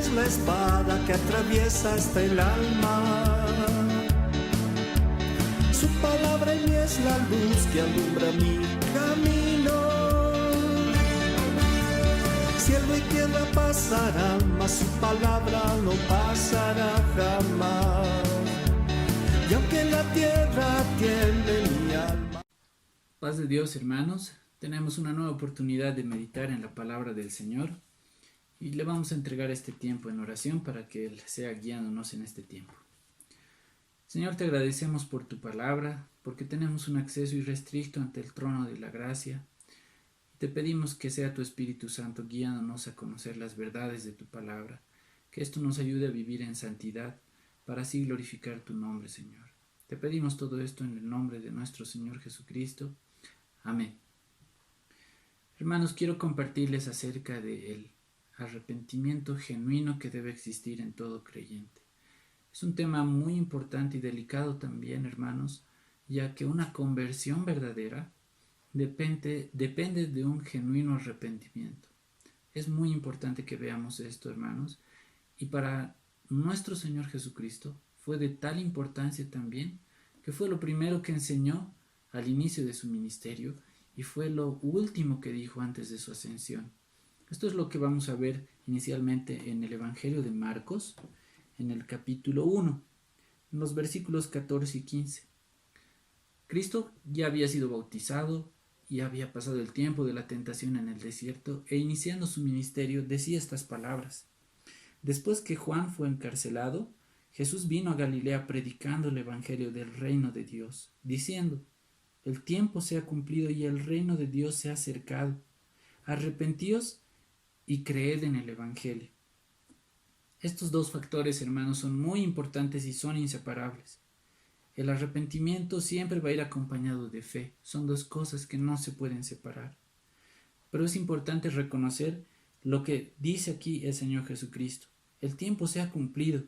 es la espada que atraviesa hasta el alma. Su palabra en mí es la luz que alumbra mi camino. Cielo y tierra pasarán, mas su palabra no pasará jamás. Y aunque la tierra tiene mi alma. Paz de Dios, hermanos. Tenemos una nueva oportunidad de meditar en la palabra del Señor y le vamos a entregar este tiempo en oración para que Él sea guiándonos en este tiempo. Señor, te agradecemos por tu palabra, porque tenemos un acceso irrestricto ante el trono de la gracia. Te pedimos que sea tu Espíritu Santo guiándonos a conocer las verdades de tu palabra, que esto nos ayude a vivir en santidad para así glorificar tu nombre, Señor. Te pedimos todo esto en el nombre de nuestro Señor Jesucristo. Amén. Hermanos, quiero compartirles acerca del arrepentimiento genuino que debe existir en todo creyente. Es un tema muy importante y delicado también, hermanos, ya que una conversión verdadera depende de un genuino arrepentimiento. Es muy importante que veamos esto, hermanos, y para nuestro Señor Jesucristo fue de tal importancia también que fue lo primero que enseñó al inicio de su ministerio y fue lo último que dijo antes de su ascensión. Esto es lo que vamos a ver inicialmente en el Evangelio de Marcos, en el capítulo 1, en los versículos 14 y 15. Cristo ya había sido bautizado y había pasado el tiempo de la tentación en el desierto e iniciando su ministerio decía estas palabras. Después que Juan fue encarcelado, Jesús vino a Galilea predicando el Evangelio del reino de Dios, diciendo: el tiempo se ha cumplido y el reino de Dios se ha acercado. Arrepentíos y creed en el Evangelio. Estos dos factores, hermanos, son muy importantes y son inseparables. El arrepentimiento siempre va a ir acompañado de fe. Son dos cosas que no se pueden separar. Pero es importante reconocer lo que dice aquí el Señor Jesucristo. El tiempo se ha cumplido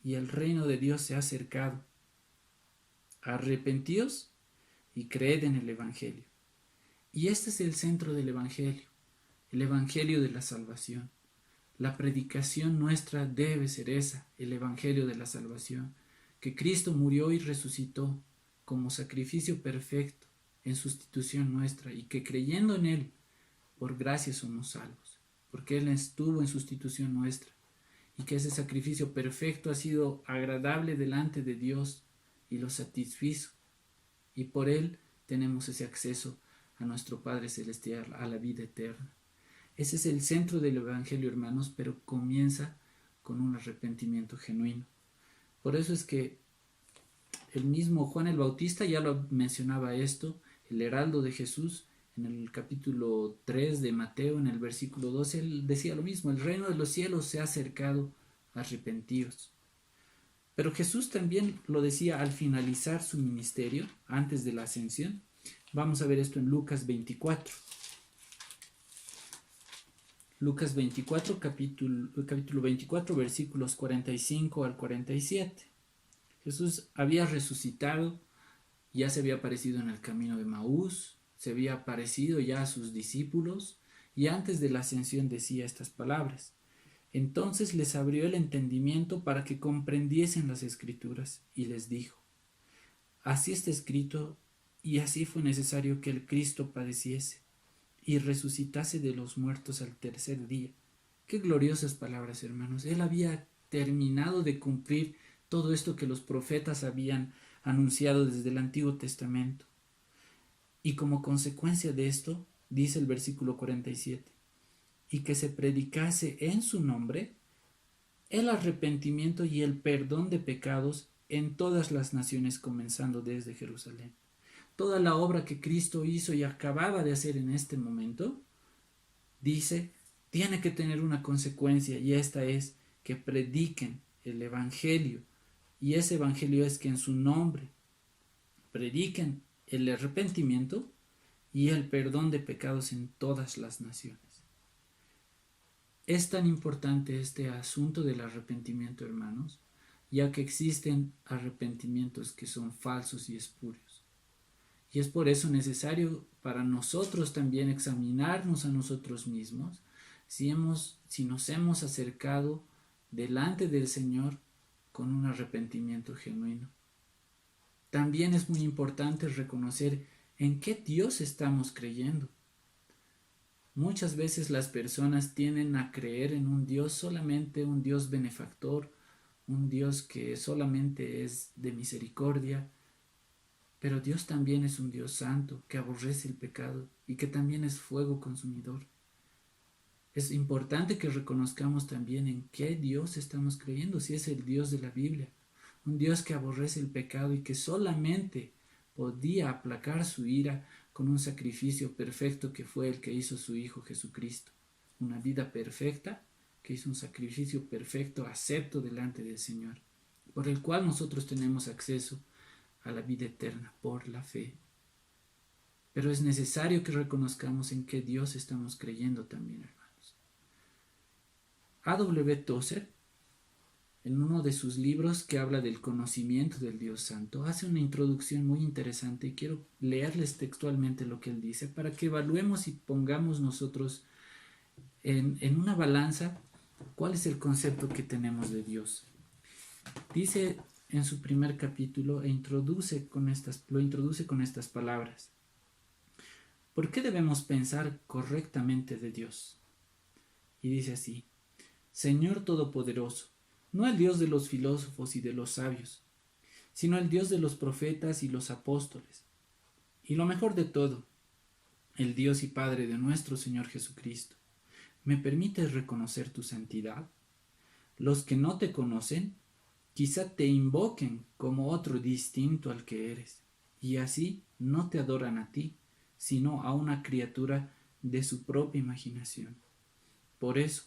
y el reino de Dios se ha acercado. Arrepentíos y creed en el Evangelio. Y este es el centro del Evangelio, el Evangelio de la salvación. La predicación nuestra debe ser esa, el Evangelio de la salvación, que Cristo murió y resucitó como sacrificio perfecto en sustitución nuestra y que creyendo en Él, por gracia somos salvos, porque Él estuvo en sustitución nuestra y que ese sacrificio perfecto ha sido agradable delante de Dios y lo satisfizo. Y por Él tenemos ese acceso a nuestro Padre Celestial, a la vida eterna. Ese es el centro del Evangelio, hermanos, pero comienza con un arrepentimiento genuino. Por eso es que el mismo Juan el Bautista ya lo mencionaba esto, el heraldo de Jesús, en el capítulo 3 de Mateo, en el versículo 12, él decía lo mismo: el reino de los cielos se ha acercado, arrepentíos. Pero Jesús también lo decía al finalizar su ministerio, antes de la ascensión. Vamos a ver esto en Lucas 24. Lucas 24, capítulo 24, versículos 45 al 47. Jesús había resucitado, ya se había aparecido en el camino de Maús, se había aparecido ya a sus discípulos, y antes de la ascensión decía estas palabras. Entonces les abrió el entendimiento para que comprendiesen las Escrituras, y les dijo: así está escrito, y así fue necesario que el Cristo padeciese, y resucitase de los muertos al tercer día. Qué gloriosas palabras, hermanos. Él había terminado de cumplir todo esto que los profetas habían anunciado desde el Antiguo Testamento. Y como consecuencia de esto, dice el versículo 47, y que se predicase en su nombre el arrepentimiento y el perdón de pecados en todas las naciones, comenzando desde Jerusalén. Toda la obra que Cristo hizo y acababa de hacer en este momento, dice, tiene que tener una consecuencia, y esta es que prediquen el Evangelio. Y ese Evangelio es que en su nombre prediquen el arrepentimiento y el perdón de pecados en todas las naciones. Es tan importante este asunto del arrepentimiento, hermanos, ya que existen arrepentimientos que son falsos y espurios. Y es por eso necesario para nosotros también examinarnos a nosotros mismos si nos hemos acercado delante del Señor con un arrepentimiento genuino. También es muy importante reconocer en qué Dios estamos creyendo. Muchas veces las personas tienden a creer en un Dios solamente un Dios benefactor, un Dios que solamente es de misericordia, pero Dios también es un Dios santo que aborrece el pecado y que también es fuego consumidor. Es importante que reconozcamos también en qué Dios estamos creyendo, si es el Dios de la Biblia, un Dios que aborrece el pecado y que solamente podía aplacar su ira con un sacrificio perfecto que fue el que hizo su Hijo Jesucristo. Una vida perfecta que hizo un sacrificio perfecto, acepto delante del Señor, por el cual nosotros tenemos acceso a la vida eterna por la fe. Pero es necesario que reconozcamos en qué Dios estamos creyendo también, hermanos. A.W. Tozer, en uno de sus libros que habla del conocimiento del Dios Santo, hace una introducción muy interesante y quiero leerles textualmente lo que él dice para que evaluemos y pongamos nosotros en una balanza cuál es el concepto que tenemos de Dios. Dice en su primer capítulo lo introduce con estas palabras. ¿Por qué debemos pensar correctamente de Dios? Y dice así: Señor Todopoderoso, no el Dios de los filósofos y de los sabios, sino el Dios de los profetas y los apóstoles. Y lo mejor de todo, el Dios y Padre de nuestro Señor Jesucristo. ¿Me permites reconocer tu santidad? Los que no te conocen, quizá te invoquen como otro distinto al que eres, y así no te adoran a ti, sino a una criatura de su propia imaginación. Por eso,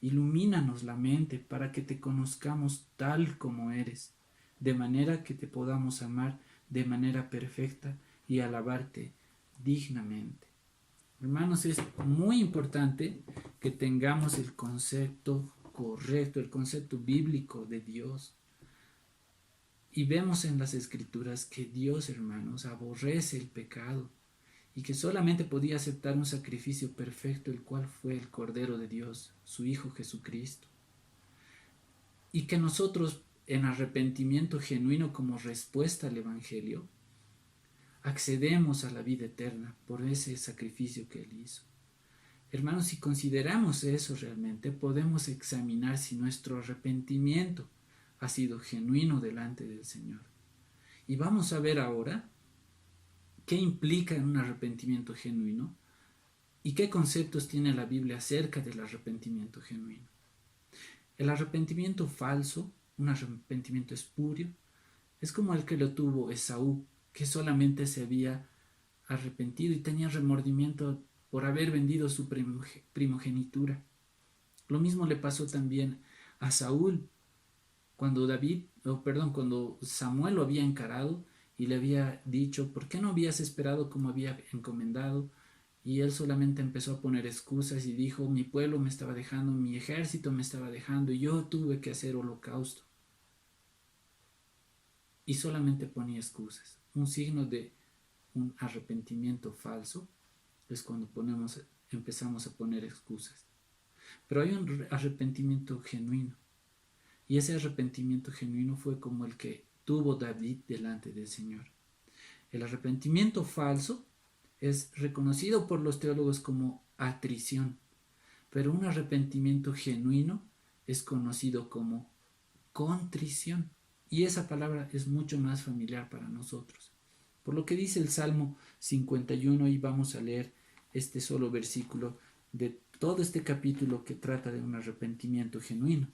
ilumínanos la mente para que te conozcamos tal como eres, de manera que te podamos amar de manera perfecta y alabarte dignamente. Hermanos, es muy importante que tengamos el concepto correcto, el concepto bíblico de Dios. Y vemos en las Escrituras que Dios, hermanos, aborrece el pecado y que solamente podía aceptar un sacrificio perfecto, el cual fue el Cordero de Dios, su Hijo Jesucristo. Y que nosotros, en arrepentimiento genuino como respuesta al Evangelio, accedemos a la vida eterna por ese sacrificio que Él hizo. Hermanos, si consideramos eso realmente, podemos examinar si nuestro arrepentimiento ha sido genuino delante del Señor. Y vamos a ver ahora qué implica un arrepentimiento genuino y qué conceptos tiene la Biblia acerca del arrepentimiento genuino. El arrepentimiento falso, un arrepentimiento espurio, es como el que lo tuvo Esaú, que solamente se había arrepentido y tenía remordimiento por haber vendido su primogenitura. Lo mismo le pasó también a Saúl, cuando Samuel lo había encarado y le había dicho: ¿por qué no habías esperado como había encomendado? Y él solamente empezó a poner excusas y dijo: mi pueblo me estaba dejando, mi ejército me estaba dejando y yo tuve que hacer holocausto. Y solamente ponía excusas. Un signo de un arrepentimiento falso es cuando empezamos a poner excusas. Pero hay un arrepentimiento genuino. Y ese arrepentimiento genuino fue como el que tuvo David delante del Señor. El arrepentimiento falso es reconocido por los teólogos como atrición, pero un arrepentimiento genuino es conocido como contrición. Y esa palabra es mucho más familiar para nosotros. Por lo que dice el Salmo 51, y vamos a leer este solo versículo de todo este capítulo que trata de un arrepentimiento genuino.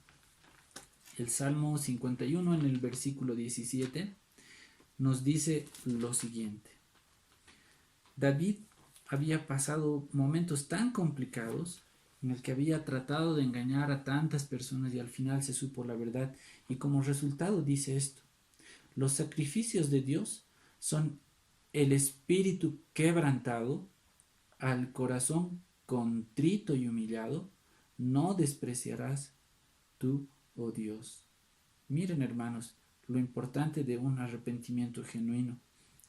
El Salmo 51 en el versículo 17 nos dice lo siguiente: David había pasado momentos tan complicados en el que había tratado de engañar a tantas personas y al final se supo la verdad, y como resultado dice esto: los sacrificios de Dios son el espíritu quebrantado, al corazón contrito y humillado no despreciarás tú, oh Dios. Miren, hermanos, lo importante de un arrepentimiento genuino.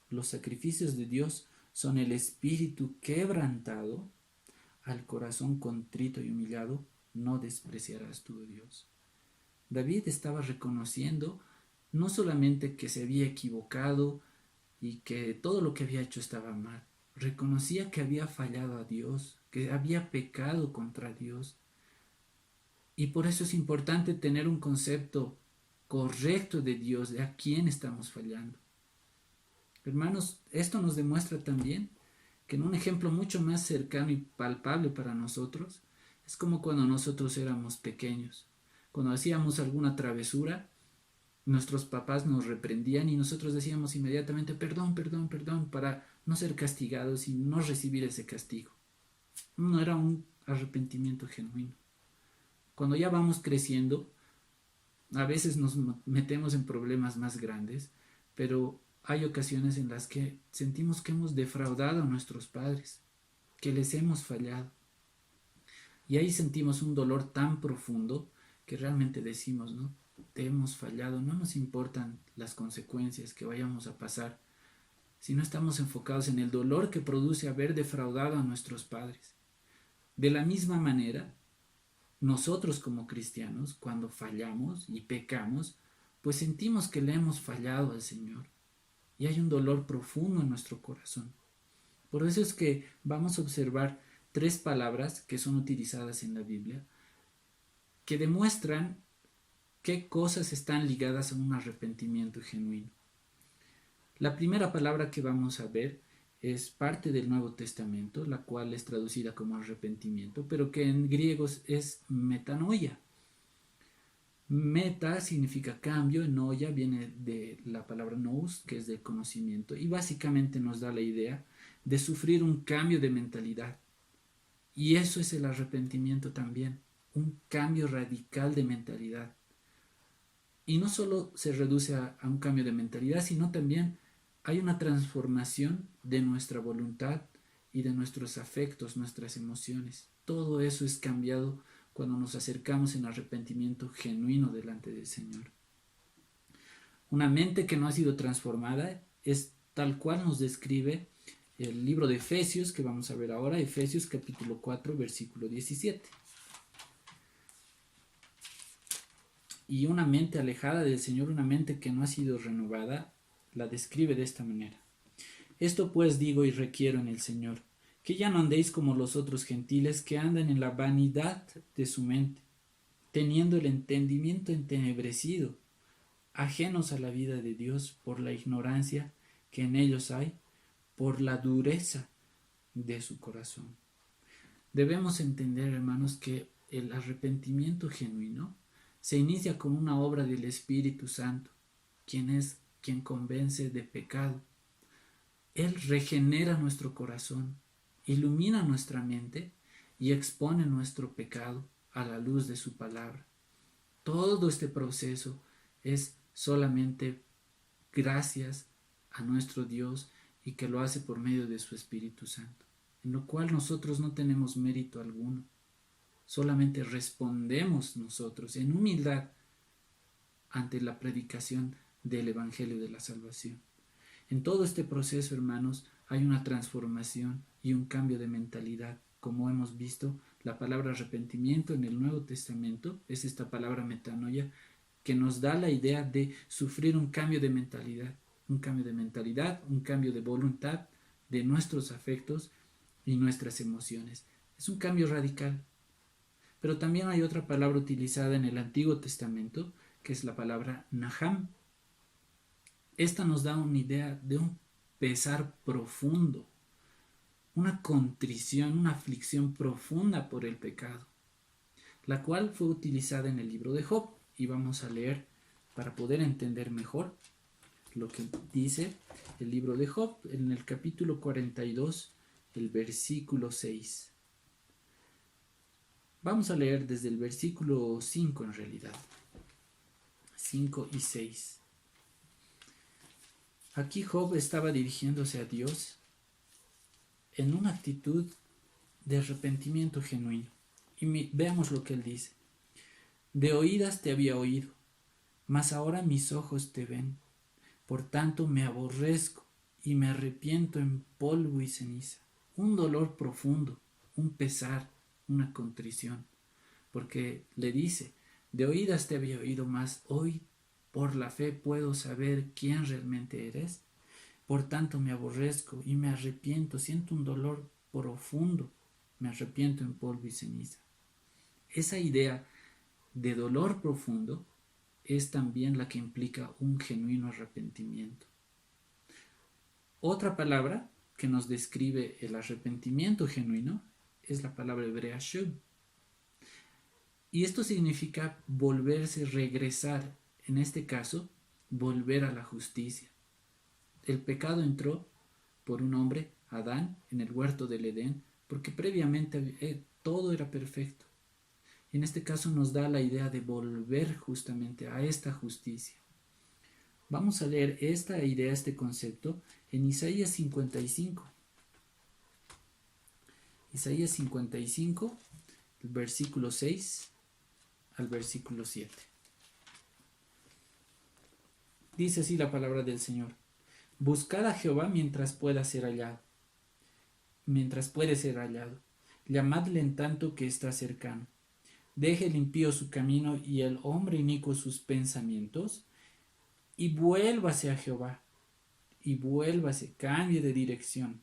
Los sacrificios de Dios son el espíritu quebrantado, al corazón contrito y humillado no despreciarás tú, oh Dios. David estaba reconociendo no solamente que se había equivocado y que todo lo que había hecho estaba mal, reconocía que había fallado a Dios, que había pecado contra Dios. Y por eso es importante tener un concepto correcto de Dios, de a quién estamos fallando. Hermanos, esto nos demuestra también que en un ejemplo mucho más cercano y palpable para nosotros, es como cuando nosotros éramos pequeños. Cuando hacíamos alguna travesura, nuestros papás nos reprendían y nosotros decíamos inmediatamente perdón, perdón, perdón, para no ser castigados y no recibir ese castigo. No era un arrepentimiento genuino. Cuando ya vamos creciendo, a veces nos metemos en problemas más grandes, pero hay ocasiones en las que sentimos que hemos defraudado a nuestros padres, que les hemos fallado. Y ahí sentimos un dolor tan profundo que realmente decimos, ¿no? Te hemos fallado, no nos importan las consecuencias que vayamos a pasar, si no estamos enfocados en el dolor que produce haber defraudado a nuestros padres. De la misma manera, nosotros como cristianos, cuando fallamos y pecamos, pues sentimos que le hemos fallado al Señor. Y hay un dolor profundo en nuestro corazón. Por eso es que vamos a observar 3 palabras que son utilizadas en la Biblia que demuestran qué cosas están ligadas a un arrepentimiento genuino. La primera palabra que vamos a ver es parte del Nuevo Testamento, la cual es traducida como arrepentimiento, pero que en griego es metanoia. Meta significa cambio, noia viene de la palabra nous, que es del conocimiento, y básicamente nos da la idea de sufrir un cambio de mentalidad. Y eso es el arrepentimiento también, un cambio radical de mentalidad. Y no solo se reduce a un cambio de mentalidad, sino también hay una transformación de nuestra voluntad y de nuestros afectos, nuestras emociones. Todo eso es cambiado cuando nos acercamos en arrepentimiento genuino delante del Señor. Una mente que no ha sido transformada es tal cual nos describe el libro de Efesios, que vamos a ver ahora, Efesios capítulo 4, versículo 17. Y una mente alejada del Señor, una mente que no ha sido renovada, la describe de esta manera. Esto pues digo y requiero en el Señor, que ya no andéis como los otros gentiles que andan en la vanidad de su mente, teniendo el entendimiento entenebrecido, ajenos a la vida de Dios por la ignorancia que en ellos hay, por la dureza de su corazón. Debemos entender, hermanos, que el arrepentimiento genuino se inicia con una obra del Espíritu Santo, quien convence de pecado. Él regenera nuestro corazón, ilumina nuestra mente y expone nuestro pecado a la luz de su palabra. Todo este proceso es solamente gracias a nuestro Dios y que lo hace por medio de su Espíritu Santo, en lo cual nosotros no tenemos mérito alguno. Solamente respondemos nosotros en humildad ante la predicación del Evangelio de la Salvación. En todo este proceso, hermanos, hay una transformación y un cambio de mentalidad. Como hemos visto, la palabra arrepentimiento en el Nuevo Testamento es esta palabra metanoia que nos da la idea de sufrir un cambio de mentalidad, un cambio de voluntad de nuestros afectos y nuestras emociones. Es un cambio radical. Pero también hay otra palabra utilizada en el Antiguo Testamento, que es la palabra naham. Esta nos da una idea de un pesar profundo, una contrición, una aflicción profunda por el pecado, la cual fue utilizada en el libro de Job. Y vamos a leer para poder entender mejor lo que dice el libro de Job en el capítulo 42, el versículo 6. Vamos a leer desde el versículo 5 en realidad, 5 y 6. Aquí Job estaba dirigiéndose a Dios en una actitud de arrepentimiento genuino. Y veamos lo que él dice. De oídas te había oído, mas ahora mis ojos te ven. Por tanto me aborrezco y me arrepiento en polvo y ceniza. Un dolor profundo, un pesar, una contrición. Porque le dice, De oídas te había oído, mas hoy por la fe puedo saber quién realmente eres. Por tanto me aborrezco y me arrepiento, siento un dolor profundo, me arrepiento en polvo y ceniza. Esa idea de dolor profundo es también la que implica un genuino arrepentimiento. Otra palabra que nos describe el arrepentimiento genuino es la palabra hebrea shub. Y esto significa volverse, regresar, en este caso, volver a la justicia. El pecado entró por un hombre, Adán, en el huerto del Edén, porque previamente todo era perfecto. Y en este caso nos da la idea de volver justamente a esta justicia. Vamos a leer esta idea, este concepto, en Isaías 55. Isaías 55, el versículo 6 al versículo 7. Dice así la palabra del Señor: Buscad a Jehová mientras pueda ser hallado, mientras puede ser hallado. Llamadle en tanto que está cercano. Deje el impío su camino y el hombre inicuo sus pensamientos, y vuélvase a Jehová, y vuélvase, cambie de dirección,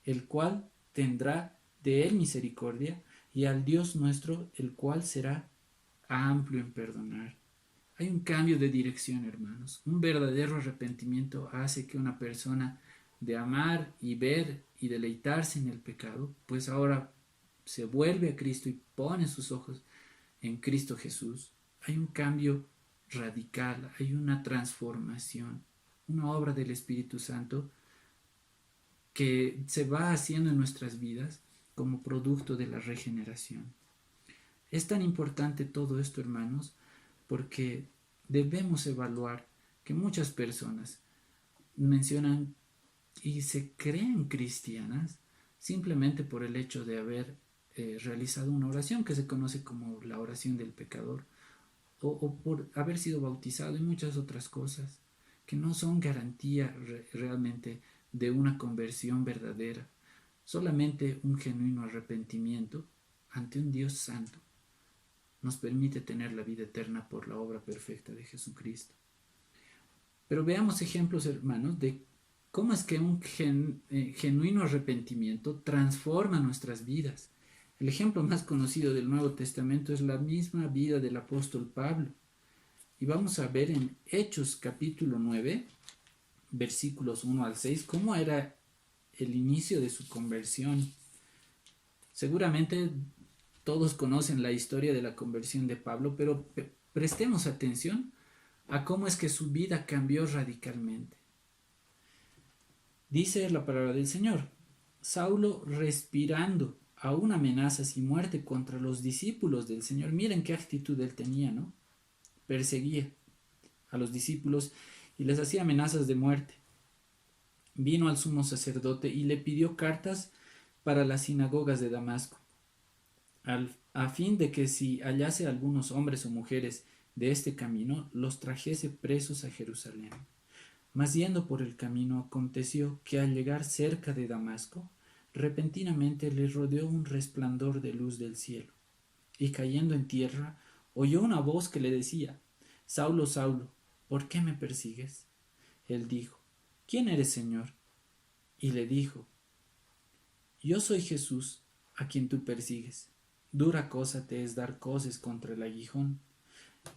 el cual tendrá de él misericordia, y al Dios nuestro, el cual será amplio en perdonar. Hay un cambio de dirección, hermanos. Un verdadero arrepentimiento hace que una persona, de amar y ver y deleitarse en el pecado, pues ahora se vuelve a Cristo y pone sus ojos en Cristo Jesús. Hay un cambio radical, hay una transformación, una obra del Espíritu Santo que se va haciendo en nuestras vidas como producto de la regeneración. Es tan importante todo esto, hermanos, porque debemos evaluar que muchas personas mencionan y se creen cristianas simplemente por el hecho de haber realizado una oración que se conoce como la oración del pecador, o por haber sido bautizado y muchas otras cosas que no son garantía realmente de una conversión verdadera. Solamente un genuino arrepentimiento ante un Dios santo nos permite tener la vida eterna por la obra perfecta de Jesucristo. Pero veamos ejemplos, hermanos, de cómo es que un genuino arrepentimiento transforma nuestras vidas. El ejemplo más conocido del Nuevo Testamento es la misma vida del apóstol Pablo. Y vamos a ver en Hechos capítulo 9, versículos 1 al 6, cómo era el inicio de su conversión. Seguramente todos conocen la historia de la conversión de Pablo, pero prestemos atención a cómo es que su vida cambió radicalmente. Dice la palabra del Señor: Saulo, respirando aún amenazas y muerte contra los discípulos del Señor. Miren qué actitud él tenía, ¿no? Perseguía a los discípulos y les hacía amenazas de muerte. Vino al sumo sacerdote y le pidió cartas para las sinagogas de Damasco, a fin de que si hallase algunos hombres o mujeres de este camino, los trajese presos a Jerusalén. Mas yendo por el camino, aconteció que al llegar cerca de Damasco, repentinamente le rodeó un resplandor de luz del cielo, y cayendo en tierra, oyó una voz que le decía: Saulo, Saulo, ¿por qué me persigues? Él dijo: ¿Quién eres, Señor? Y le dijo: Yo soy Jesús, a quien tú persigues. Dura cosa te es dar coces contra el aguijón.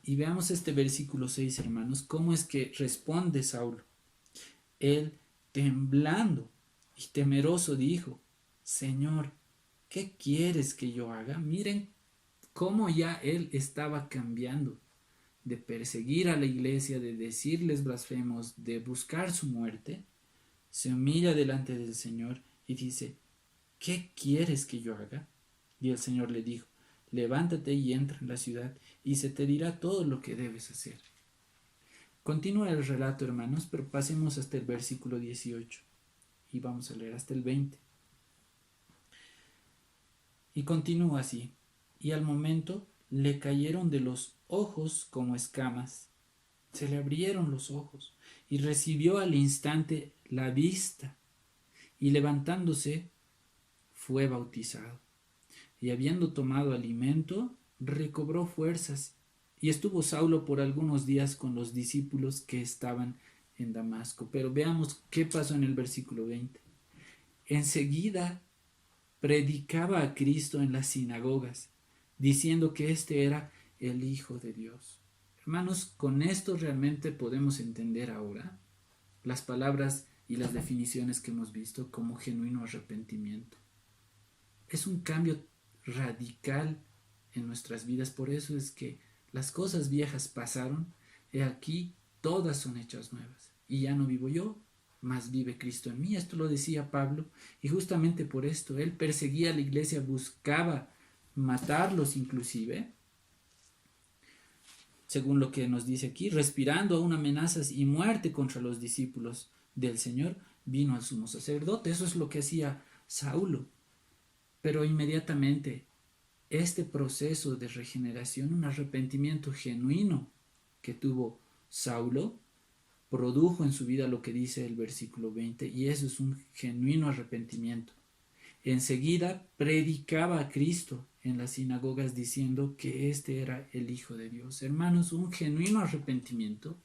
Y veamos este versículo 6, hermanos, cómo es que responde Saulo. Él, temblando y temeroso, dijo: Señor, ¿qué quieres que yo haga? Miren cómo ya él estaba cambiando de perseguir a la iglesia, de decirles blasfemos, de buscar su muerte. Se humilla delante del Señor y dice: ¿qué quieres que yo haga? Y el Señor le dijo: levántate y entra en la ciudad, y se te dirá todo lo que debes hacer. Continúa el relato, hermanos, pero pasemos hasta el versículo 18 y vamos a leer hasta el 20. Y continúa así: y al momento le cayeron de los ojos como escamas, se le abrieron los ojos, y recibió al instante la vista, y levantándose fue bautizado. Y habiendo tomado alimento, recobró fuerzas, Y estuvo Saulo por algunos días con los discípulos que estaban en Damasco. Pero veamos qué pasó en el versículo 20. Enseguida predicaba a Cristo en las sinagogas, diciendo que este era el Hijo de Dios. Hermanos, con esto realmente podemos entender ahora las palabras y las definiciones que hemos visto como genuino arrepentimiento. Es un cambio radical en nuestras vidas, por eso es que las cosas viejas pasaron, he aquí todas son hechas nuevas, y ya no vivo yo, mas vive Cristo en mí. Esto lo decía Pablo, y justamente por esto él perseguía a la iglesia, buscaba matarlos inclusive, según lo que nos dice aquí, respirando aún amenazas y muerte contra los discípulos del Señor, vino al sumo sacerdote. Eso es lo que hacía Saulo. Pero inmediatamente este proceso de regeneración, un arrepentimiento genuino que tuvo Saulo, produjo en su vida lo que dice el versículo 20, y eso es un genuino arrepentimiento. Enseguida predicaba a Cristo en las sinagogas diciendo que este era el Hijo de Dios. Hermanos, un genuino arrepentimiento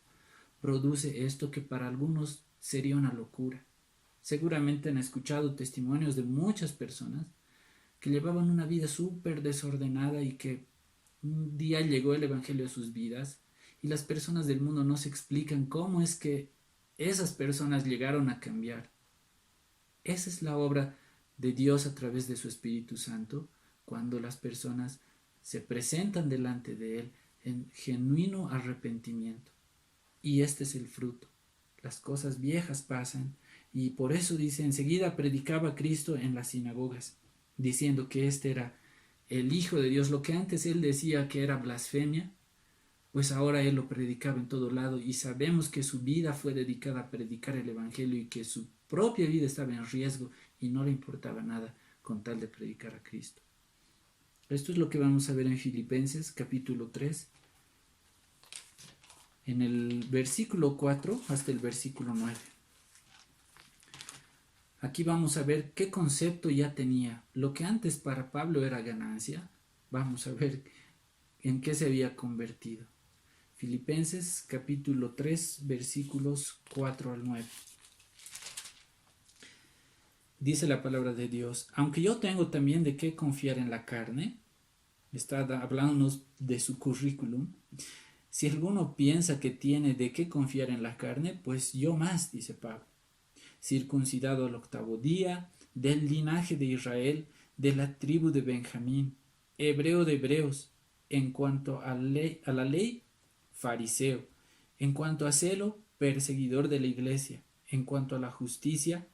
produce esto que para algunos sería una locura. Seguramente han escuchado testimonios de muchas personas que llevaban una vida súper desordenada y que un día llegó el Evangelio a sus vidas, y las personas del mundo no se explican cómo es que esas personas llegaron a cambiar. Esa es la obra de Dios a través de su Espíritu Santo, cuando las personas se presentan delante de Él en genuino arrepentimiento. Y este es el fruto. Las cosas viejas pasan, y por eso dice, enseguida predicaba Cristo en las sinagogas, diciendo que este era el Hijo de Dios. Lo que antes él decía que era blasfemia, pues ahora él lo predicaba en todo lado, y sabemos que su vida fue dedicada a predicar el Evangelio y que su propia vida estaba en riesgo y no le importaba nada con tal de predicar a Cristo. Esto es lo que vamos a ver en Filipenses capítulo 3, en el versículo 4 hasta el versículo 9. Aquí vamos a ver qué concepto ya tenía. Lo que antes para Pablo era ganancia, vamos a ver en qué se había convertido. Filipenses capítulo 3, versículos 4 al 9. Dice la palabra de Dios: aunque yo tengo también de qué confiar en la carne, está hablándonos de su currículum. Si alguno piensa que tiene de qué confiar en la carne, pues yo más, dice Pablo. Circuncidado al 8º día, del linaje de Israel, de la tribu de Benjamín, hebreo de hebreos, en cuanto a la ley, fariseo, en cuanto a celo, perseguidor de la iglesia, en cuanto a la justicia,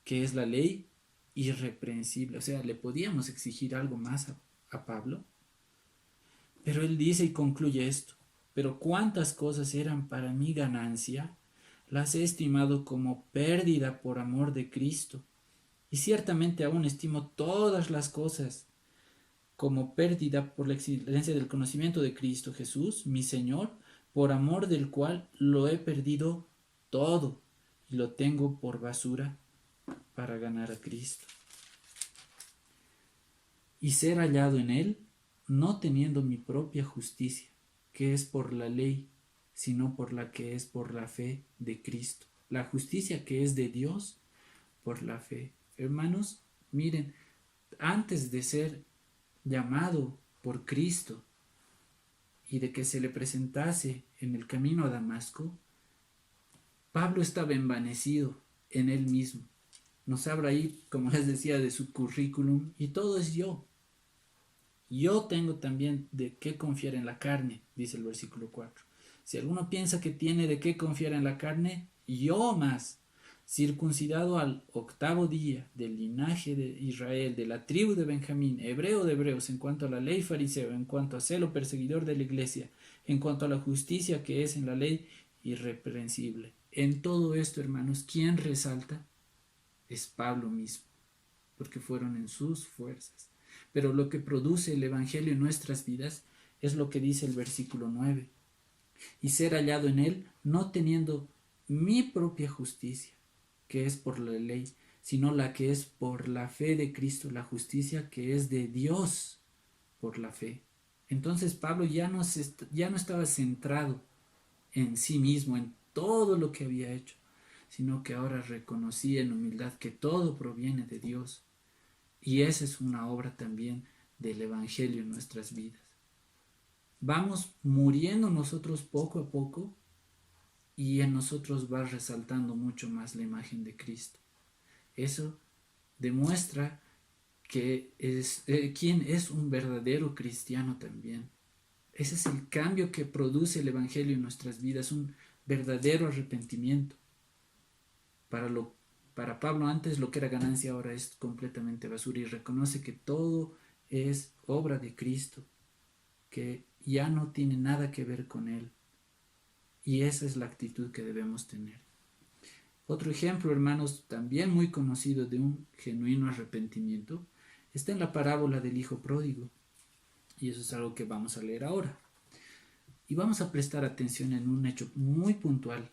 que es la ley, irreprensible. O sea, le podíamos exigir algo más a Pablo, pero él dice y concluye esto: pero cuántas cosas eran para mi ganancia, las he estimado como pérdida por amor de Cristo, y ciertamente aún estimo todas las cosas como pérdida por la excelencia del conocimiento de Cristo Jesús, mi Señor, por amor del cual lo he perdido todo y lo tengo por basura para ganar a Cristo y ser hallado en Él, no teniendo mi propia justicia, que es por la ley, sino por la que es por la fe de Cristo. La justicia que es de Dios por la fe. Hermanos, miren, antes de ser llamado por Cristo y de que se le presentase en el camino a Damasco, Pablo estaba envanecido en él mismo. Nos habla ahí, como les decía, de su currículum, y todo es yo. Yo tengo también de qué confiar en la carne, dice el versículo 4. Si alguno piensa que tiene de qué confiar en la carne, yo más, circuncidado al 8º día, del linaje de Israel, de la tribu de Benjamín, hebreo de hebreos, en cuanto a la ley, fariseo, en cuanto a celo, perseguidor de la iglesia, en cuanto a la justicia que es en la ley, irreprensible. En todo esto, hermanos, ¿quién resalta? Es Pablo mismo, porque fueron en sus fuerzas. Pero lo que produce el Evangelio en nuestras vidas es lo que dice el versículo 9. Y ser hallado en él, no teniendo mi propia justicia, que es por la ley, sino la que es por la fe de Cristo, la justicia que es de Dios por la fe. Entonces Pablo ya no estaba centrado en sí mismo, en todo lo que había hecho, sino que ahora reconocía en humildad que todo proviene de Dios. Y esa es una obra también del Evangelio en nuestras vidas. Vamos muriendo nosotros poco a poco y en nosotros va resaltando mucho más la imagen de Cristo. Eso demuestra que quién es un verdadero cristiano también. Ese es el cambio que produce el Evangelio en nuestras vidas, un verdadero arrepentimiento. Para Pablo antes lo que era ganancia ahora es completamente basura y reconoce que todo es obra de Cristo, que ya no tiene nada que ver con él. Y esa es la actitud que debemos tener. Otro ejemplo, hermanos, también muy conocido de un genuino arrepentimiento, está en la parábola del hijo pródigo. Y eso es algo que vamos a leer ahora. Y vamos a prestar atención en un hecho muy puntual,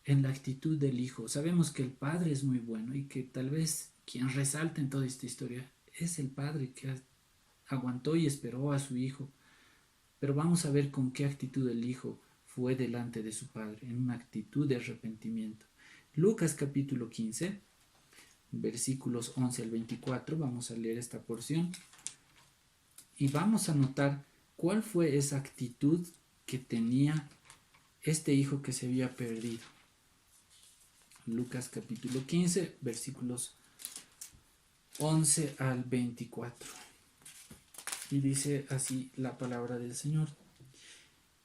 en la actitud del hijo. Sabemos que el padre es muy bueno y que tal vez quien resalta en toda esta historia es el padre que aguantó y esperó a su hijo. Pero vamos a ver con qué actitud el hijo fue delante de su padre, en una actitud de arrepentimiento. Lucas capítulo 15, versículos 11 al 24, vamos a leer esta porción y vamos a notar cuál fue esa actitud que tenía este hijo que se había perdido. Lucas capítulo 15, versículos 11 al 24. Y dice así la palabra del Señor.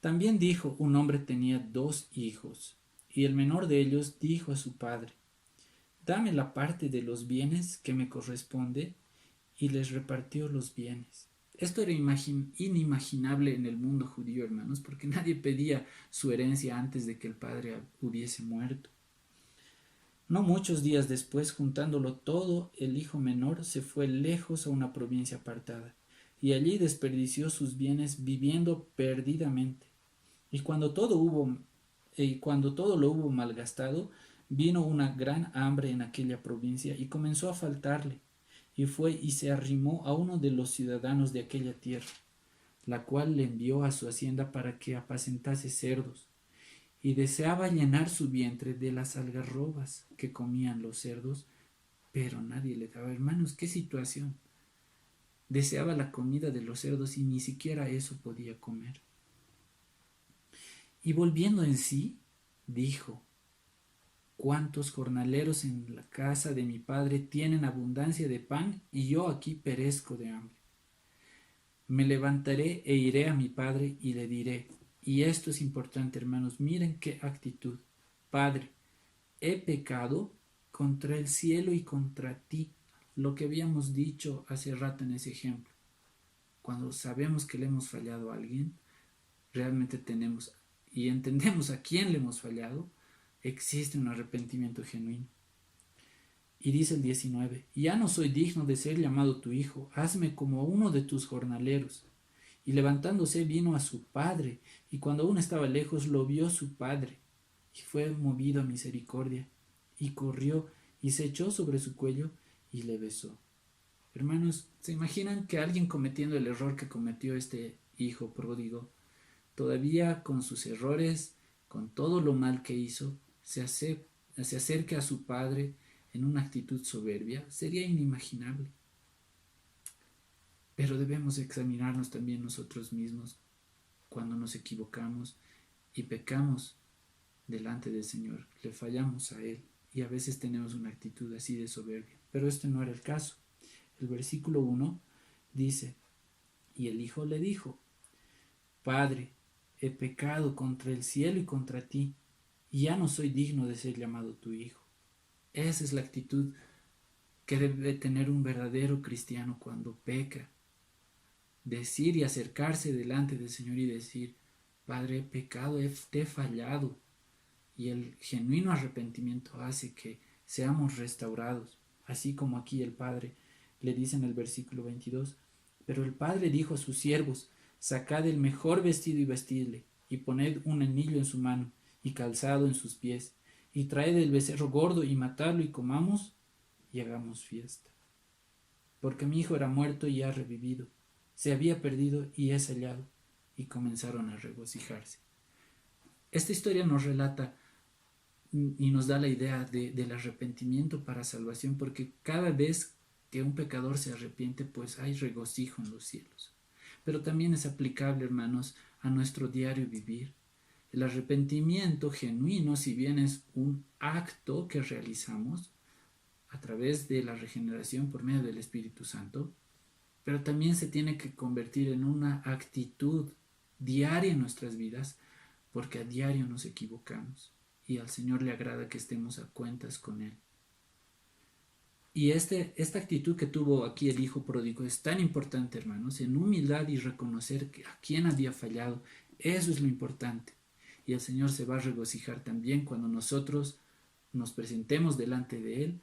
También dijo, un hombre tenía 2 hijos, y el menor de ellos dijo a su padre, dame la parte de los bienes que me corresponde, y les repartió los bienes. Esto era inimaginable en el mundo judío, hermanos, porque nadie pedía su herencia antes de que el padre hubiese muerto. No muchos días después, juntándolo todo, el hijo menor se fue lejos a una provincia apartada, y allí desperdició sus bienes viviendo perdidamente. Y cuando todo lo hubo malgastado, vino una gran hambre en aquella provincia y comenzó a faltarle, y fue y se arrimó a uno de los ciudadanos de aquella tierra, la cual le envió a su hacienda para que apacentase cerdos, y deseaba llenar su vientre de las algarrobas que comían los cerdos, pero nadie le daba. Hermanos, qué situación. Deseaba la comida de los cerdos y ni siquiera eso podía comer. Y volviendo en sí, dijo, ¿cuántos jornaleros en la casa de mi padre tienen abundancia de pan y yo aquí perezco de hambre? Me levantaré e iré a mi padre y le diré, y esto es importante, hermanos, miren qué actitud. Padre, he pecado contra el cielo y contra ti. Lo que habíamos dicho hace rato en ese ejemplo. Cuando sabemos que le hemos fallado a alguien, realmente tenemos y entendemos a quién le hemos fallado, existe un arrepentimiento genuino. Y dice el 19, ya no soy digno de ser llamado tu hijo, hazme como uno de tus jornaleros. Y levantándose vino a su padre, y cuando aún estaba lejos lo vio su padre, y fue movido a misericordia, y corrió, y se echó sobre su cuello, y le besó. Hermanos, ¿se imaginan que alguien cometiendo el error que cometió este hijo pródigo, todavía con sus errores, con todo lo mal que hizo, se acerque a su padre en una actitud soberbia? Sería inimaginable. Pero debemos examinarnos también nosotros mismos cuando nos equivocamos y pecamos delante del Señor, le fallamos a Él y a veces tenemos una actitud así de soberbia. Pero este no era el caso. El versículo 1 dice, y el hijo le dijo, Padre, he pecado contra el cielo y contra ti, y ya no soy digno de ser llamado tu hijo. Esa es la actitud que debe tener un verdadero cristiano cuando peca. Decir y acercarse delante del Señor y decir, Padre, he pecado, te he fallado. Y el genuino arrepentimiento hace que seamos restaurados. Así como aquí el Padre le dice en el versículo 22, pero el Padre dijo a sus siervos, sacad el mejor vestido y vestidle, y poned un anillo en su mano, y calzado en sus pies, y traed el becerro gordo, y matadlo, y comamos, y hagamos fiesta. Porque mi hijo era muerto y ha revivido, se había perdido y es hallado, y comenzaron a regocijarse. Esta historia nos relata y nos da la idea del arrepentimiento para salvación, porque cada vez que un pecador se arrepiente, pues hay regocijo en los cielos. Pero también es aplicable, hermanos, a nuestro diario vivir. El arrepentimiento genuino, si bien es un acto que realizamos a través de la regeneración por medio del Espíritu Santo, pero también se tiene que convertir en una actitud diaria en nuestras vidas, porque a diario nos equivocamos y al Señor le agrada que estemos a cuentas con Él. Y esta actitud que tuvo aquí el hijo pródigo es tan importante, hermanos, en humildad y reconocer a quién había fallado. Eso es lo importante. Y el Señor se va a regocijar también cuando nosotros nos presentemos delante de Él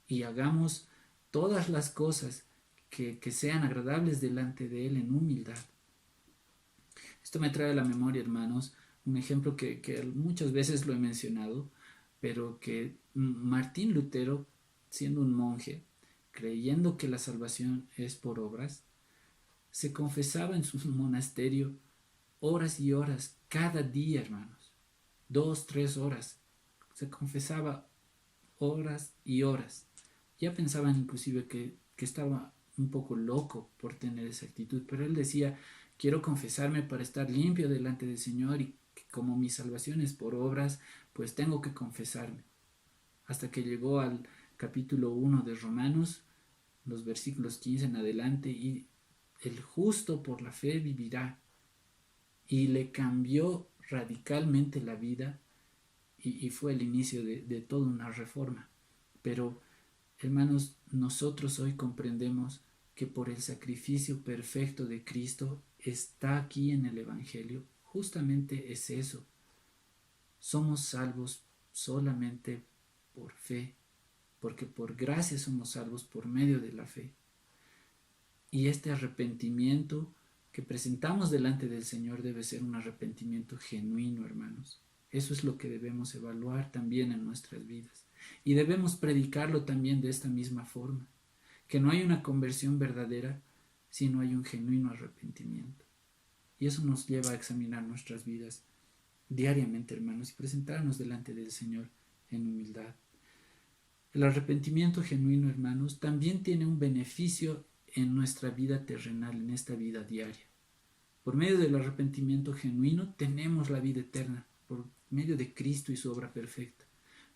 y hagamos todas las cosas que sean agradables delante de Él en humildad. Esto me trae a la memoria, hermanos, un ejemplo que muchas veces lo he mencionado, pero que Martín Lutero, siendo un monje, creyendo que la salvación es por obras, se confesaba en su monasterio horas y horas, cada día, hermanos, 2, 3 horas, se confesaba horas y horas. Ya pensaban inclusive que estaba un poco loco por tener esa actitud, pero él decía, quiero confesarme para estar limpio delante del Señor y como mi salvación es por obras, pues tengo que confesarme. Hasta que llegó al capítulo 1 de Romanos, los versículos 15 en adelante, y el justo por la fe vivirá. Y le cambió radicalmente la vida y fue el inicio de toda una reforma. Pero, hermanos, nosotros hoy comprendemos que por el sacrificio perfecto de Cristo está aquí en el Evangelio. Justamente es eso. Somos salvos solamente por fe, porque por gracia somos salvos por medio de la fe. Y este arrepentimiento que presentamos delante del Señor debe ser un arrepentimiento genuino, hermanos. Eso es lo que debemos evaluar también en nuestras vidas. Y debemos predicarlo también de esta misma forma, que no hay una conversión verdadera si no hay un genuino arrepentimiento. Y eso nos lleva a examinar nuestras vidas diariamente, hermanos, y presentarnos delante del Señor en humildad. El arrepentimiento genuino, hermanos, también tiene un beneficio en nuestra vida terrenal, en esta vida diaria. Por medio del arrepentimiento genuino tenemos la vida eterna, por medio de Cristo y su obra perfecta.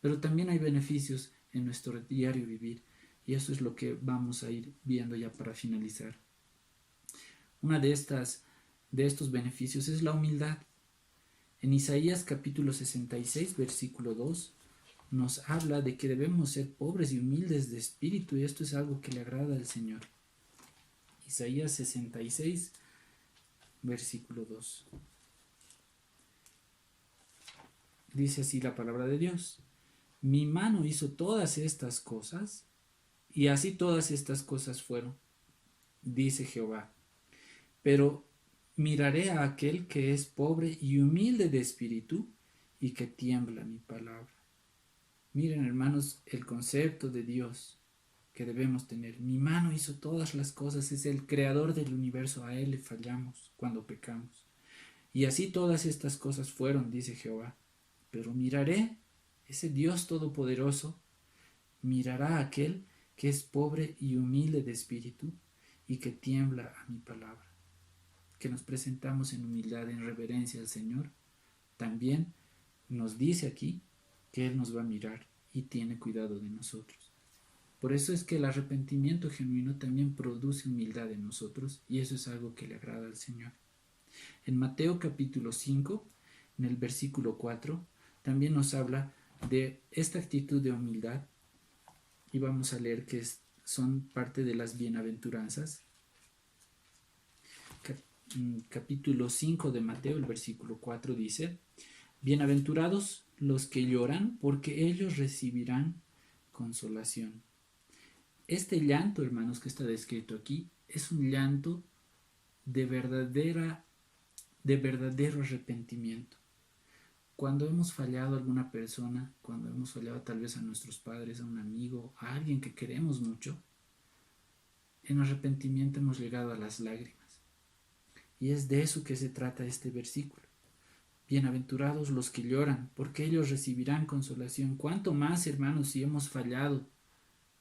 Pero también hay beneficios en nuestro diario vivir, y eso es lo que vamos a ir viendo ya para finalizar. Una de estos beneficios es la humildad. En Isaías capítulo 66, versículo 2, nos habla de que debemos ser pobres y humildes de espíritu, y esto es algo que le agrada al Señor. Isaías 66, versículo 2. Dice así la palabra de Dios: mi mano hizo todas estas cosas, y así todas estas cosas fueron, dice Jehová. Pero miraré a aquel que es pobre y humilde de espíritu, y que tiembla mi palabra. Miren, hermanos, el concepto de Dios que debemos tener. Mi mano hizo todas las cosas, es el creador del universo, a Él le fallamos cuando pecamos. Y así todas estas cosas fueron, dice Jehová. Pero miraré, ese Dios todopoderoso, mirará a aquel que es pobre y humilde de espíritu y que tiembla a mi palabra. Que nos presentamos en humildad, en reverencia al Señor. También nos dice aquí que Él nos va a mirar y tiene cuidado de nosotros. Por eso es que el arrepentimiento genuino también produce humildad en nosotros, y eso es algo que le agrada al Señor. En Mateo capítulo 5, en el versículo 4, también nos habla de esta actitud de humildad, y vamos a leer que son parte de las bienaventuranzas. Capítulo 5 de Mateo, el versículo 4 dice: bienaventurados los que lloran, porque ellos recibirán consolación. Este llanto, hermanos, que está descrito aquí, es un llanto de verdadero arrepentimiento. Cuando hemos fallado a alguna persona, cuando hemos fallado tal vez a nuestros padres, a un amigo, a alguien que queremos mucho, en arrepentimiento hemos llegado a las lágrimas. Y es de eso que se trata este versículo. Bienaventurados los que lloran, porque ellos recibirán consolación. Cuánto más, hermanos, si hemos fallado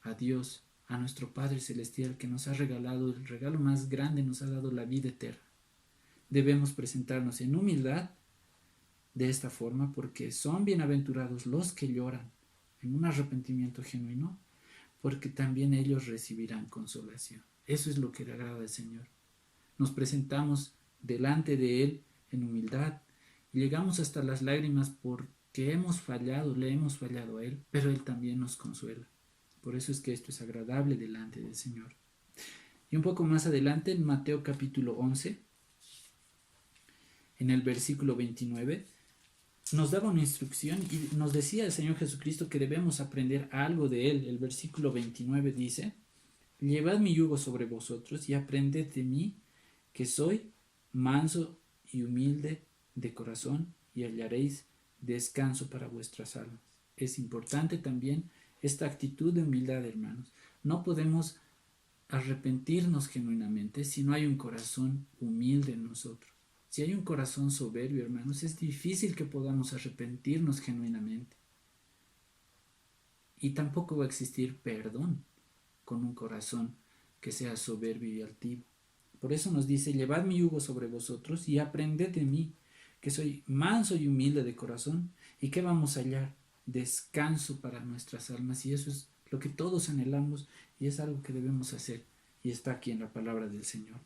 a Dios, a nuestro Padre Celestial, que nos ha regalado el regalo más grande, nos ha dado la vida eterna. Debemos presentarnos en humildad de esta forma, porque son bienaventurados los que lloran en un arrepentimiento genuino, porque también ellos recibirán consolación. Eso es lo que le agrada al Señor. Nos presentamos delante de Él en humildad y llegamos hasta las lágrimas porque hemos fallado, le hemos fallado a Él, pero Él también nos consuela. Por eso es que esto es agradable delante del Señor. Y un poco más adelante, en Mateo capítulo 11, en el versículo 29, nos daba una instrucción y nos decía el Señor Jesucristo que debemos aprender algo de Él. El versículo 29 dice: llevad mi yugo sobre vosotros y aprended de mí, que soy manso y humilde de corazón, y hallaréis descanso para vuestras almas. Es importante también esta actitud de humildad, hermanos. No podemos arrepentirnos genuinamente si no hay un corazón humilde en nosotros. Si hay un corazón soberbio, hermanos, es difícil que podamos arrepentirnos genuinamente. Y tampoco va a existir perdón con un corazón que sea soberbio y altivo. Por eso nos dice: llevad mi yugo sobre vosotros y aprended de mí, que soy manso y humilde de corazón. ¿Y qué vamos a hallar? Descanso para nuestras almas. Y eso es lo que todos anhelamos y es algo que debemos hacer. Y está aquí en la palabra del Señor.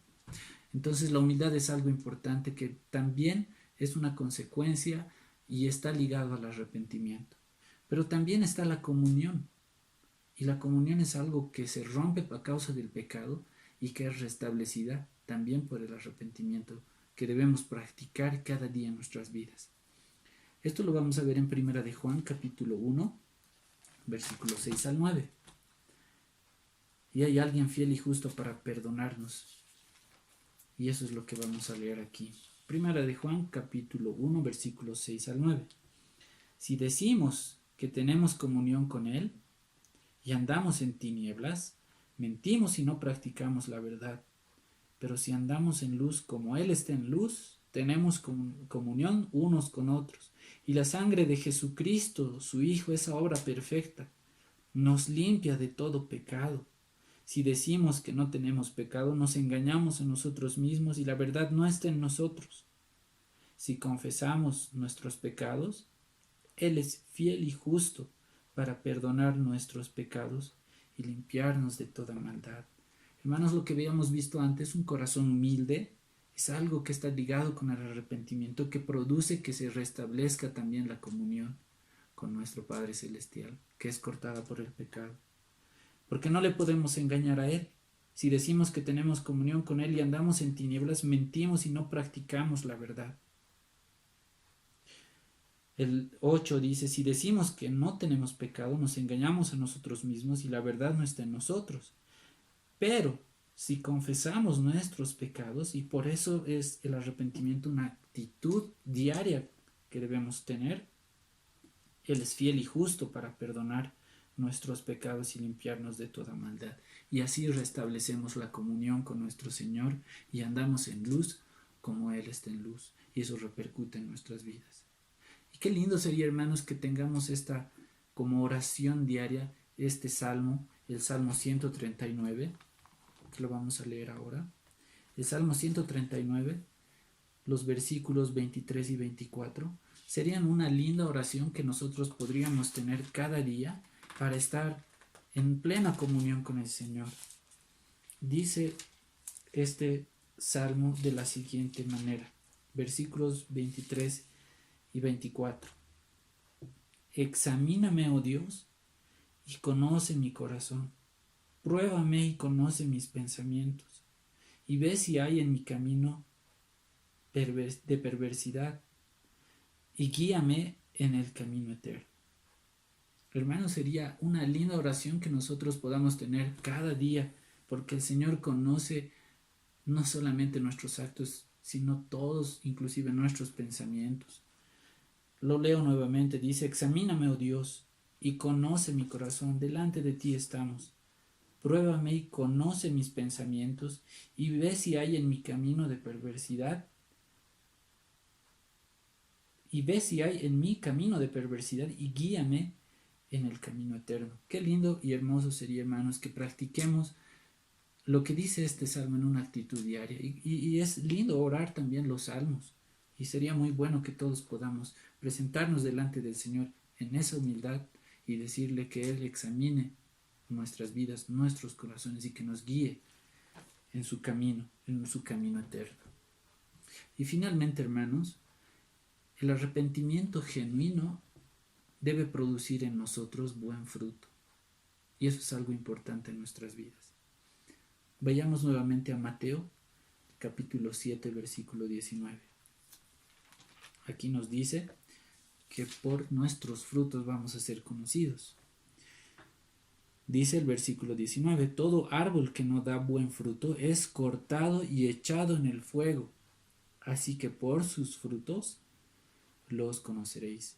Entonces la humildad es algo importante que también es una consecuencia y está ligado al arrepentimiento. Pero también está la comunión. Y la comunión es algo que se rompe a causa del pecado y que es restablecida también por el arrepentimiento que debemos practicar cada día en nuestras vidas. Esto lo vamos a ver en 1 de Juan capítulo 1, versículos 6 al 9. Y hay alguien fiel y justo para perdonarnos. Y eso es lo que vamos a leer aquí. 1 de Juan capítulo 1, versículos 6 al 9. Si decimos que tenemos comunión con Él y andamos en tinieblas, mentimos y no practicamos la verdad. Pero si andamos en luz como Él está en luz, tenemos comunión unos con otros. Y la sangre de Jesucristo, su Hijo, esa obra perfecta, nos limpia de todo pecado. Si decimos que no tenemos pecado, nos engañamos a nosotros mismos y la verdad no está en nosotros. Si confesamos nuestros pecados, Él es fiel y justo para perdonar nuestros pecados y limpiarnos de toda maldad. Hermanos, lo que habíamos visto antes, un corazón humilde, es algo que está ligado con el arrepentimiento, que produce que se restablezca también la comunión con nuestro Padre Celestial, que es cortada por el pecado. Porque no le podemos engañar a Él. Si decimos que tenemos comunión con Él y andamos en tinieblas, mentimos y no practicamos la verdad. El 8 dice: si decimos que no tenemos pecado, nos engañamos a nosotros mismos y la verdad no está en nosotros. Pero si confesamos nuestros pecados, y por eso es el arrepentimiento una actitud diaria que debemos tener, Él es fiel y justo para perdonar nuestros pecados y limpiarnos de toda maldad. Y así restablecemos la comunión con nuestro Señor y andamos en luz como Él está en luz. Y eso repercute en nuestras vidas. Y qué lindo sería, hermanos, que tengamos esta como oración diaria, este salmo, el Salmo 139, que lo vamos a leer ahora. El Salmo 139, los versículos 23 y 24, serían una linda oración que nosotros podríamos tener cada día para estar en plena comunión con el Señor. Dice este salmo de la siguiente manera, versículos 23 y 24. Examíname, oh Dios, y conoce mi corazón. Pruébame y conoce mis pensamientos, y ve si hay en mi camino de perversidad, y guíame en el camino eterno. Hermanos, sería una linda oración que nosotros podamos tener cada día, porque el Señor conoce no solamente nuestros actos, sino todos, inclusive nuestros pensamientos. Lo leo nuevamente, dice: examíname, oh Dios, y conoce mi corazón, delante de ti estamos. Pruébame y conoce mis pensamientos y ve si hay en mi camino de perversidad. Y ve si hay en mi camino de perversidad y guíame en el camino eterno. Qué lindo y hermoso sería, hermanos, que practiquemos lo que dice este salmo en una actitud diaria. Y es lindo orar también los salmos. Y sería muy bueno que todos podamos presentarnos delante del Señor en esa humildad y decirle que Él examine nuestras vidas, nuestros corazones y que nos guíe en su camino eterno. Y finalmente, hermanos, el arrepentimiento genuino debe producir en nosotros buen fruto. Y eso es algo importante en nuestras vidas. Vayamos nuevamente a Mateo, capítulo 7, versículo 19. Aquí nos dice que por nuestros frutos vamos a ser conocidos. Dice el versículo 19, todo árbol que no da buen fruto es cortado y echado en el fuego. Así que por sus frutos los conoceréis.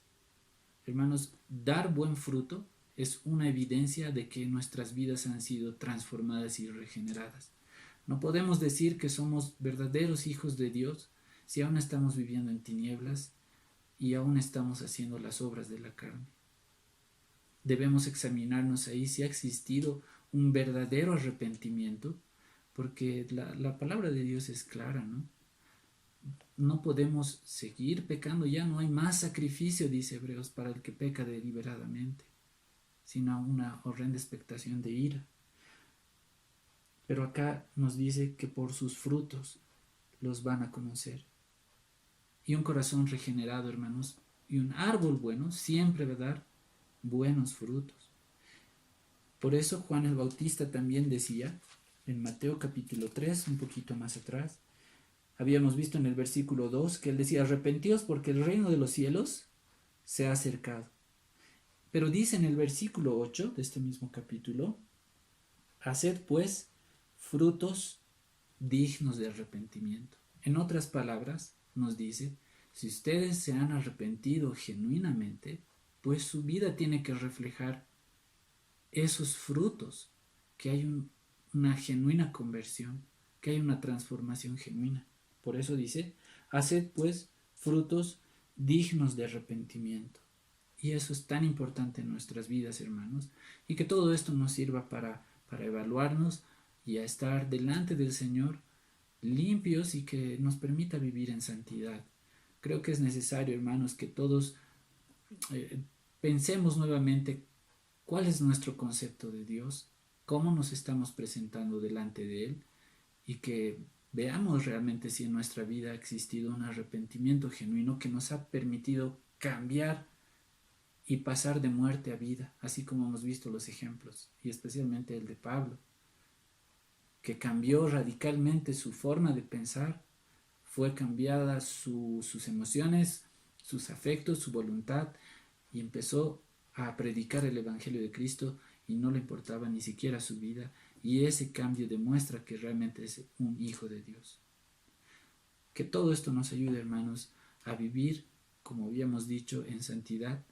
Hermanos, dar buen fruto es una evidencia de que nuestras vidas han sido transformadas y regeneradas. No podemos decir que somos verdaderos hijos de Dios si aún estamos viviendo en tinieblas y aún estamos haciendo las obras de la carne. Debemos examinarnos ahí si ha existido un verdadero arrepentimiento, porque la palabra de Dios es clara, ¿no? No podemos seguir pecando, ya no hay más sacrificio, dice Hebreos, para el que peca deliberadamente, sino una horrenda expectación de ira. Pero acá nos dice que por sus frutos los van a conocer. Y un corazón regenerado, hermanos, y un árbol bueno siempre va a dar buenos frutos. Por eso Juan el Bautista también decía, en Mateo capítulo 3, un poquito más atrás, habíamos visto en el versículo 2 que él decía, arrepentíos porque el reino de los cielos se ha acercado. Pero dice en el versículo 8 de este mismo capítulo, haced pues frutos dignos de arrepentimiento. En otras palabras, nos dice, si ustedes se han arrepentido genuinamente, pues su vida tiene que reflejar esos frutos, que hay una genuina conversión, que hay una transformación genuina. Por eso dice, haced pues frutos dignos de arrepentimiento. Y eso es tan importante en nuestras vidas, hermanos, y que todo esto nos sirva para evaluarnos y a estar delante del Señor limpios y que nos permita vivir en santidad. Creo que es necesario, hermanos, que todos pensemos nuevamente cuál es nuestro concepto de Dios, cómo nos estamos presentando delante de Él y que veamos realmente si en nuestra vida ha existido un arrepentimiento genuino que nos ha permitido cambiar y pasar de muerte a vida, así como hemos visto los ejemplos, y especialmente el de Pablo, que cambió radicalmente su forma de pensar, fue cambiada sus emociones, sus afectos, su voluntad, y empezó a predicar el Evangelio de Cristo y no le importaba ni siquiera su vida, y ese cambio demuestra que realmente es un hijo de Dios. Que todo esto nos ayude, hermanos, a vivir, como habíamos dicho, en santidad,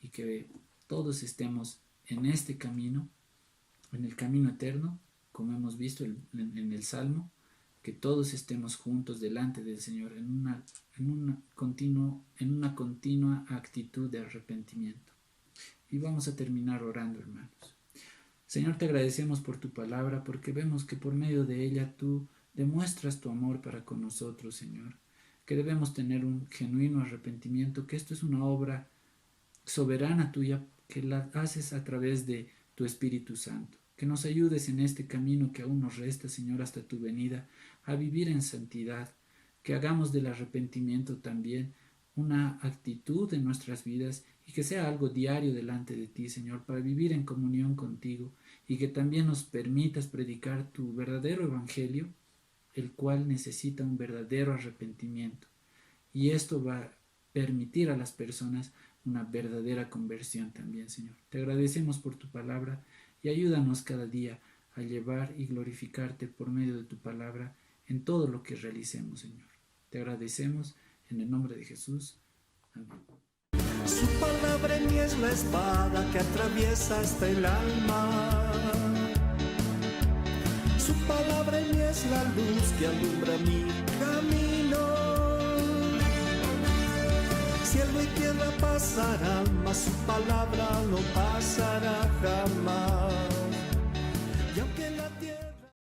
y que todos estemos en este camino, en el camino eterno, como hemos visto en el Salmo, que todos estemos juntos delante del Señor en una continua actitud de arrepentimiento. Y vamos a terminar orando, hermanos. Señor, te agradecemos por tu palabra, porque vemos que por medio de ella tú demuestras tu amor para con nosotros, Señor, que debemos tener un genuino arrepentimiento, que esto es una obra soberana tuya, que la haces a través de tu Espíritu Santo. Que nos ayudes en este camino que aún nos resta, Señor, hasta tu venida, a vivir en santidad, que hagamos del arrepentimiento también una actitud en nuestras vidas y que sea algo diario delante de ti, Señor, para vivir en comunión contigo y que también nos permitas predicar tu verdadero evangelio, el cual necesita un verdadero arrepentimiento. Y esto va a permitir a las personas una verdadera conversión también, Señor. Te agradecemos por tu palabra y ayúdanos cada día a llevar y glorificarte por medio de tu palabra en todo lo que realicemos, Señor. Te agradecemos en el nombre de Jesús. Amén. Su palabra en mí es la espada que atraviesa hasta el alma. Su palabra en mí es la luz que alumbra mi camino. Cielo y tierra pasarán, mas su palabra